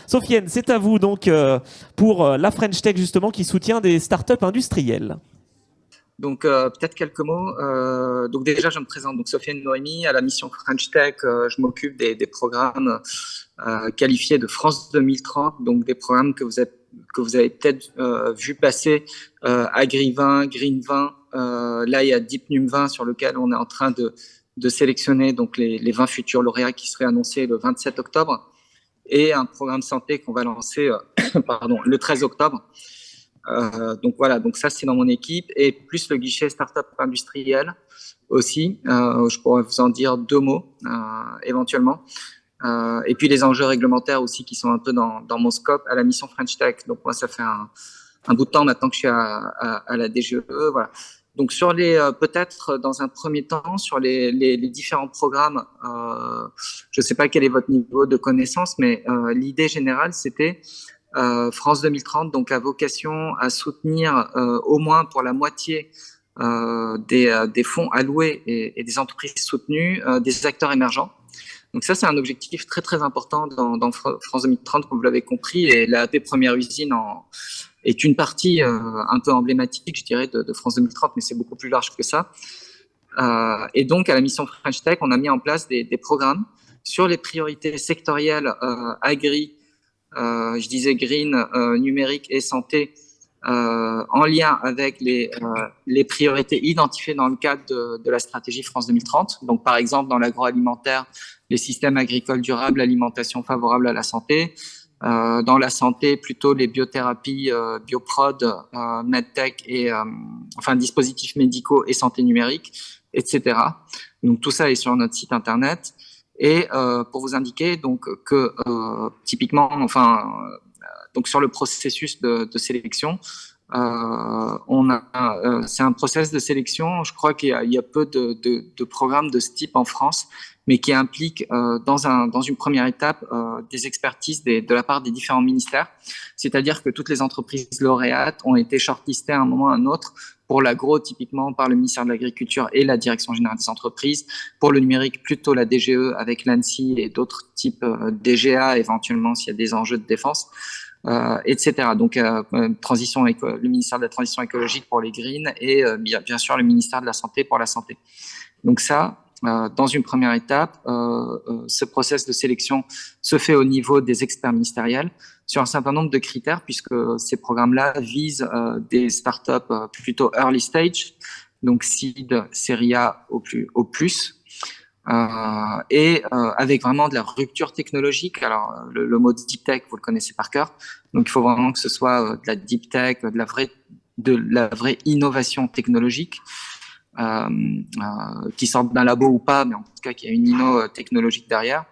Sofiane, c'est à vous donc pour la French Tech justement qui soutient des startups industrielles. Donc, peut-être quelques mots. Donc, déjà, je me présente. Donc, Sofiane Noémie, à la mission French Tech, je m'occupe des programmes qualifiés de France 2030. Donc, des programmes que vous avez peut-être vu passer Agri20, Green20. Là, il y a Deepnum 20 sur lequel on est en train de sélectionner donc les 20 futurs lauréats qui seraient annoncés le 27 octobre. Et un programme santé qu'on va lancer le 13 octobre. Donc voilà, donc ça c'est dans mon équipe et plus le guichet startup industriel aussi. Je pourrais vous en dire deux mots éventuellement. Et puis les enjeux réglementaires aussi qui sont un peu dans mon scope à la mission French Tech. Donc moi ça fait un bout de temps maintenant que je suis à la DGE. Voilà. Donc sur peut-être dans un premier temps sur les différents programmes, je ne sais pas quel est votre niveau de connaissance, mais l'idée générale c'était France 2030 donc a vocation à soutenir au moins pour la moitié des fonds alloués et des entreprises soutenues des acteurs émergents. Donc ça, c'est un objectif très très important dans France 2030, comme vous l'avez compris, et la AP Première Usine est une partie un peu emblématique, je dirais, de France 2030, mais c'est beaucoup plus large que ça. Et donc, à la mission French Tech, on a mis en place des programmes sur les priorités sectorielles agri, je disais green, numérique et santé, en lien avec les priorités identifiées dans le cadre de la stratégie France 2030. Donc, par exemple, dans l'agroalimentaire, les systèmes agricoles durables, l'alimentation favorable à la santé. Dans la santé, plutôt les biothérapies, bioprod, medtech et dispositifs médicaux et santé numérique, etc. Donc, tout ça est sur notre site internet. Et pour vous indiquer donc que typiquement, donc sur le processus de sélection, c'est un process de sélection. Je crois qu'il y a peu de programmes de ce type en France, mais qui implique dans une première étape des expertises de la part des différents ministères. C'est-à-dire que toutes les entreprises lauréates ont été shortlistées à un moment ou à un autre. Pour l'agro, typiquement par le ministère de l'Agriculture et la Direction générale des entreprises. Pour le numérique, plutôt la DGE avec l'ANSSI et d'autres types DGA, éventuellement s'il y a des enjeux de défense, etc. Donc, le ministère de la Transition écologique pour les greens et bien sûr le ministère de la Santé pour la santé. Donc ça, dans une première étape, ce process de sélection se fait au niveau des experts ministériels sur un certain nombre de critères, puisque ces programmes-là visent des startups plutôt early stage, donc seed, série A au plus, et avec vraiment de la rupture technologique. Alors, le mot deep tech, vous le connaissez par cœur, donc il faut vraiment que ce soit de la deep tech, de la vraie innovation technologique, qui sortent d'un labo ou pas, mais en tout cas qu'il y a une inno technologique derrière.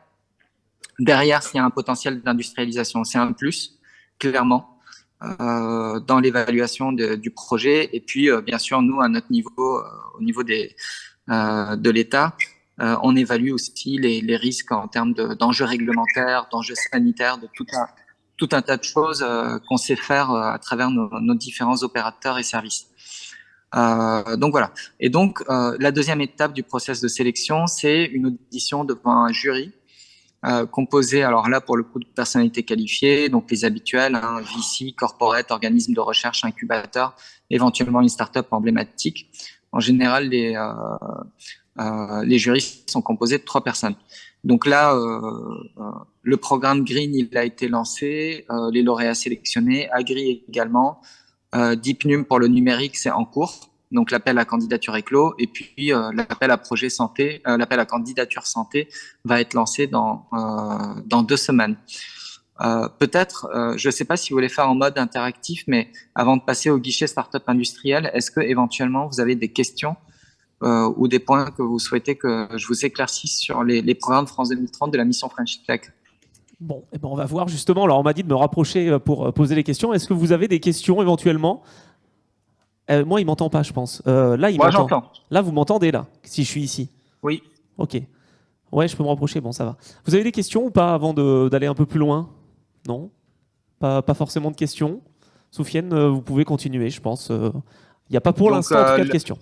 Derrière, s'il y a un potentiel d'industrialisation, c'est un plus, clairement, dans l'évaluation du projet. Et puis, bien sûr, nous, à notre niveau, au niveau de l'État, on évalue aussi les risques en termes d'enjeux réglementaires, d'enjeux sanitaires, de tout un tas de choses qu'on sait faire à travers nos différents opérateurs et services. Donc voilà. Et donc, la deuxième étape du process de sélection, c'est une audition devant un jury composé, alors là, pour le coup, de personnalités qualifiées, donc les habituels, VC, corporate, organismes de recherche, incubateurs, éventuellement une start-up emblématique. En général, les jurys sont composés de 3 personnes. Donc là, le programme Green, il a été lancé, les lauréats sélectionnés, Agri également, Deepnum pour le numérique, c'est en cours. Donc l'appel à candidature est clos, et puis l'appel à projet santé, l'appel à candidature santé va être lancé dans 2 semaines. Peut-être, je ne sais pas si vous voulez faire en mode interactif, mais avant de passer au guichet startup industriel, est-ce que éventuellement vous avez des questions ou des points que vous souhaitez que je vous éclaircisse sur les programmes France 2030 de la mission French Tech? Bon, eh ben on va voir justement. Alors on m'a dit de me rapprocher pour poser les questions. Est-ce que vous avez des questions éventuellement? Moi, il m'entend pas, je pense. Là, il Moi, m'entend. j'entends. Là, vous m'entendez, là, si je suis ici? Oui. Ok. Ouais, je peux me rapprocher, bon, ça va. Vous avez des questions ou pas avant d'aller un peu plus loin? Non? Pas forcément de questions. Soufiane, vous pouvez continuer, je pense. Il n'y a pas pour Donc, l'instant, en tout cas, de questions.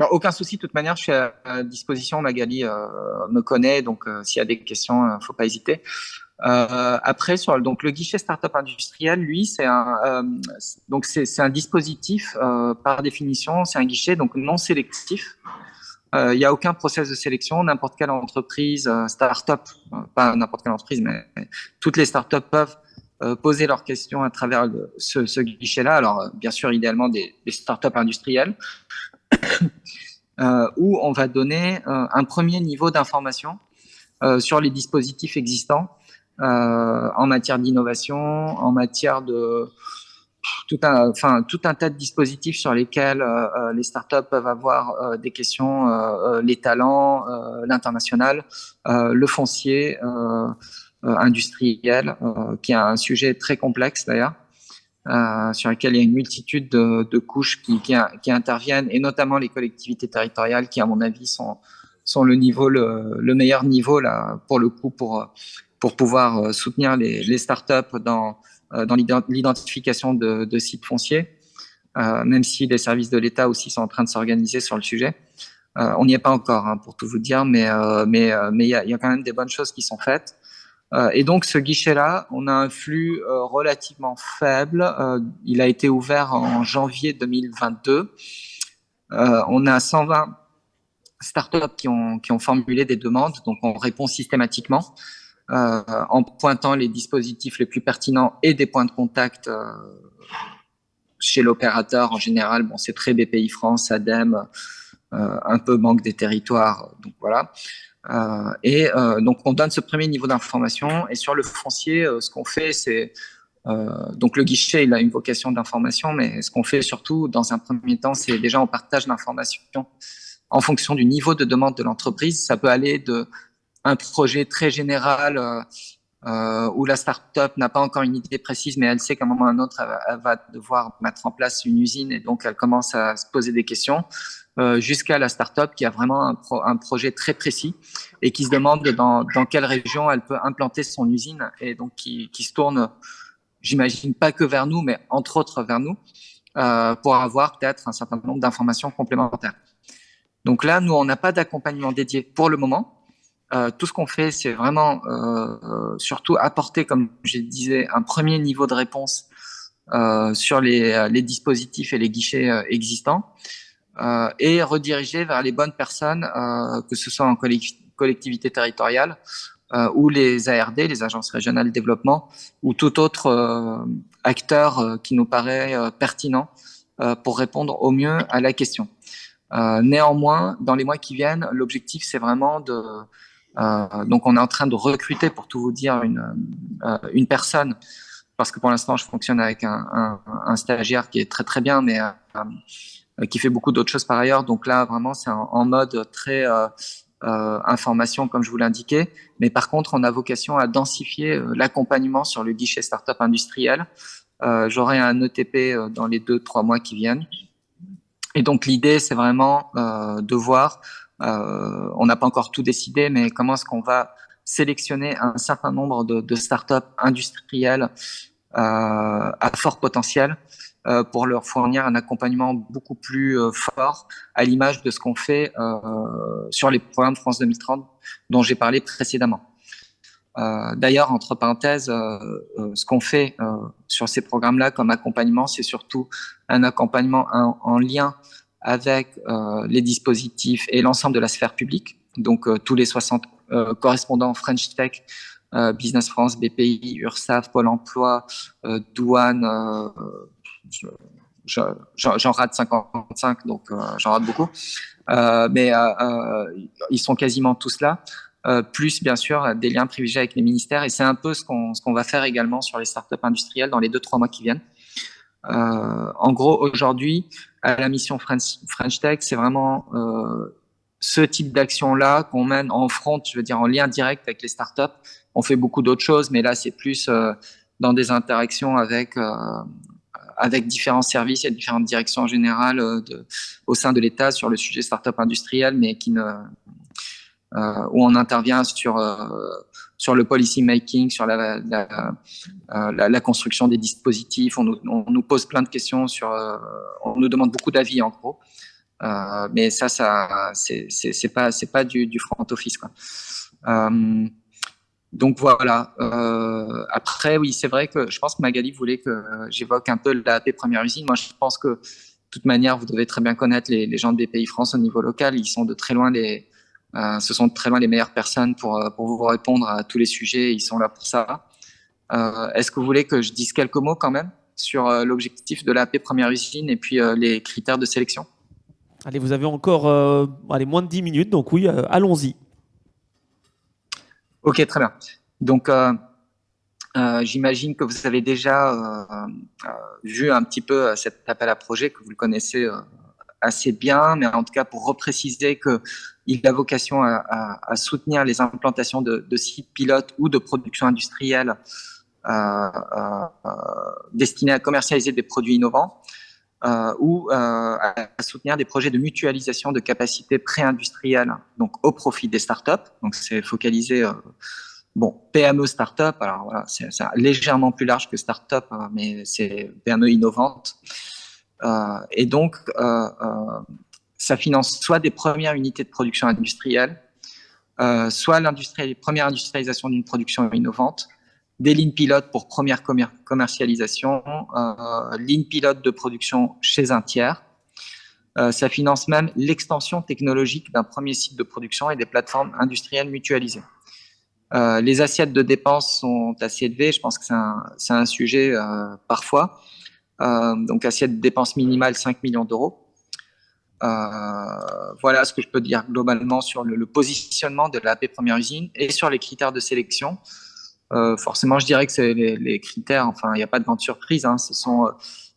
Bah, aucun souci, de toute manière, je suis à disposition. Magali me connaît, donc s'il y a des questions, faut pas hésiter. Après, sur donc le guichet startup industriel, lui, c'est un dispositif par définition, c'est un guichet donc non sélectif. Il n'y a aucun process de sélection. N'importe quelle entreprise, start-up, pas n'importe quelle entreprise, mais toutes les start-up peuvent poser leurs questions à travers ce guichet-là. Alors, bien sûr, idéalement des start-up industrielles, où on va donner un premier niveau d'information sur les dispositifs existants en matière d'innovation, en matière de tout un tas de dispositifs sur lesquels les startups peuvent avoir des questions, les talents, l'international, le foncier industriel, qui est un sujet très complexe d'ailleurs, sur lequel il y a une multitude de couches qui interviennent, et notamment les collectivités territoriales qui, à mon avis, sont le meilleur niveau là, pour le coup, pour pouvoir soutenir les startups dans l'identification de sites fonciers, même si les services de l'État aussi sont en train de s'organiser sur le sujet. On n'y est pas encore, hein, pour tout vous dire, mais il y a quand même des bonnes choses qui sont faites. Et donc, ce guichet-là, on a un flux relativement faible. Il a été ouvert en janvier 2022. On a 120 startups qui ont formulé des demandes, donc on répond systématiquement en pointant les dispositifs les plus pertinents et des points de contact chez l'opérateur en général. Bon, c'est très BPI France, ADEME, un peu Banque des Territoires, donc voilà. Donc on donne ce premier niveau d'information, et sur le foncier, ce qu'on fait, c'est donc le guichet, il a une vocation d'information, mais ce qu'on fait surtout dans un premier temps, c'est déjà on partage l'information en fonction du niveau de demande de l'entreprise. Ça peut aller de un projet très général où la start-up n'a pas encore une idée précise, mais elle sait qu'à un moment ou à un autre, elle va devoir mettre en place une usine, et donc elle commence à se poser des questions, jusqu'à la start-up qui a vraiment un projet très précis et qui se demande dans quelle région elle peut implanter son usine, et donc qui se tourne, j'imagine, pas que vers nous, mais entre autres vers nous, pour avoir peut-être un certain nombre d'informations complémentaires. Donc là, nous, on n'a pas d'accompagnement dédié pour le moment. Tout ce qu'on fait, c'est vraiment surtout apporter, comme je disais, un premier niveau de réponse sur les dispositifs et les guichets existants, et rediriger vers les bonnes personnes, que ce soit en collectivité territoriale ou les ARD, les agences régionales de développement, ou tout autre acteur qui nous paraît pertinent pour répondre au mieux à la question. Néanmoins, dans les mois qui viennent, l'objectif, c'est vraiment donc on est en train de recruter, pour tout vous dire, une personne, parce que pour l'instant, je fonctionne avec un stagiaire qui est très très bien, mais qui fait beaucoup d'autres choses par ailleurs. Donc là, vraiment, c'est en mode très information, comme je vous l'indiquais. Mais par contre, on a vocation à densifier l'accompagnement sur le guichet startup industriel. J'aurai un ETP dans les 2-3 mois qui viennent. Et donc l'idée, c'est vraiment de voir, on n'a pas encore tout décidé, mais comment est-ce qu'on va sélectionner un certain nombre de startups industrielles à fort potentiel pour leur fournir un accompagnement beaucoup plus fort, à l'image de ce qu'on fait sur les programmes France 2030 dont j'ai parlé précédemment. D'ailleurs, entre parenthèses, ce qu'on fait sur ces programmes-là comme accompagnement, c'est surtout un accompagnement en lien avec les dispositifs et l'ensemble de la sphère publique. Donc, tous les 60 correspondants French Tech, Business France, BPI, URSSAF, Pôle emploi, douane, j'en rate 55, donc j'en rate beaucoup. Mais ils sont quasiment tous là. Plus bien sûr des liens privilégiés avec les ministères, et c'est un peu ce qu'on va faire également sur les startups industrielles dans les 2-3 mois qui viennent. En gros, aujourd'hui, à la mission French Tech, c'est vraiment ce type d'action-là qu'on mène en front, je veux dire en lien direct avec les startups. On fait beaucoup d'autres choses, mais là, c'est plus dans des interactions avec différents services et différentes directions générales au sein de l'État sur le sujet startup industriel, mais où on intervient sur le policy making, sur la construction des dispositifs. On nous pose plein de questions on nous demande beaucoup d'avis en gros. Mais ça c'est pas du front office, quoi. Donc voilà. Après, oui, c'est vrai que je pense que Magali voulait que j'évoque un peu l'AP Première Usine. Moi, je pense que de toute manière, vous devez très bien connaître les gens de BPI France au niveau local. Ils sont de très loin ce sont de très loin les meilleures personnes pour vous répondre à tous les sujets. Ils sont là pour ça. Est-ce que vous voulez que je dise quelques mots quand même sur l'objectif de l'AP Première Usine et puis les critères de sélection? Allez, vous avez encore moins de 10 minutes, donc oui, allons-y. Ok, très bien. Donc, j'imagine que vous avez déjà vu un petit peu cet appel à projet, que vous le connaissez assez bien, mais en tout cas pour repréciser qu'il a vocation à soutenir les implantations de sites pilotes ou de production industrielle destinés à commercialiser des produits innovants ou à soutenir des projets de mutualisation de capacités pré-industrielles, donc au profit des startups. Donc c'est focalisé PME start-up, alors voilà, c'est légèrement plus large que start-up, mais c'est PME innovante. Et donc, ça finance soit des premières unités de production industrielle, soit première industrialisation d'une production innovante, des lignes pilotes pour première commercialisation, lignes pilotes de production chez un tiers. Ça finance même l'extension technologique d'un premier site de production et des plateformes industrielles mutualisées. Les assiettes de dépenses sont assez élevées. Je pense que c'est un sujet parfois. Donc, assiette de dépenses minimale 5 millions d'euros. Voilà ce que je peux dire globalement sur le positionnement de l'AP Première Usine et sur les critères de sélection. Forcément, je dirais que c'est les critères, enfin, il n'y a pas de grande surprise. Hein,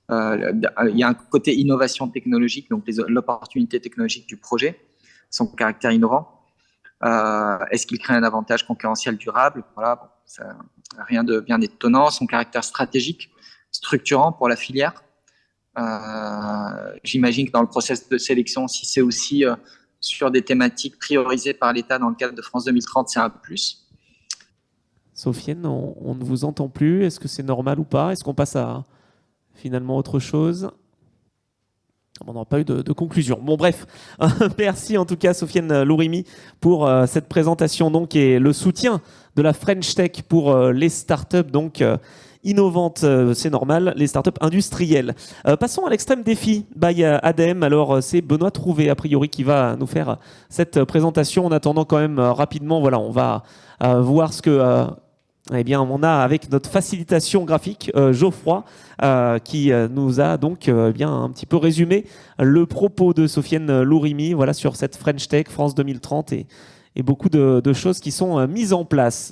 il y a un côté innovation technologique, donc l'opportunité technologique du projet, son caractère innovant. Est-ce qu'il crée un avantage concurrentiel durable? Voilà, bon, ça, rien de bien étonnant. Son caractère stratégique, structurant pour la filière. J'imagine que dans le process de sélection, si c'est aussi sur des thématiques priorisées par l'État dans le cadre de France 2030, c'est un plus. Sofiane, on ne vous entend plus. Est-ce que c'est normal ou pas? Est-ce qu'on passe à finalement autre chose? On n'a pas eu de conclusion. Bon, bref, merci en tout cas, Sofiane Lourimi, pour cette présentation donc, et le soutien de la French Tech pour les startups donc, innovantes, c'est normal, les startups industrielles. Passons à l'extrême défi by ADEME. Alors, c'est Benoît Trouvé, a priori, qui va nous faire cette présentation. En attendant quand même rapidement, voilà, on va voir ce que... eh bien, on a avec notre facilitation graphique Geoffroy qui nous a donc bien un petit peu résumé le propos de Sofiane Lourimi, voilà, sur cette French Tech France 2030 et beaucoup de choses qui sont mises en place.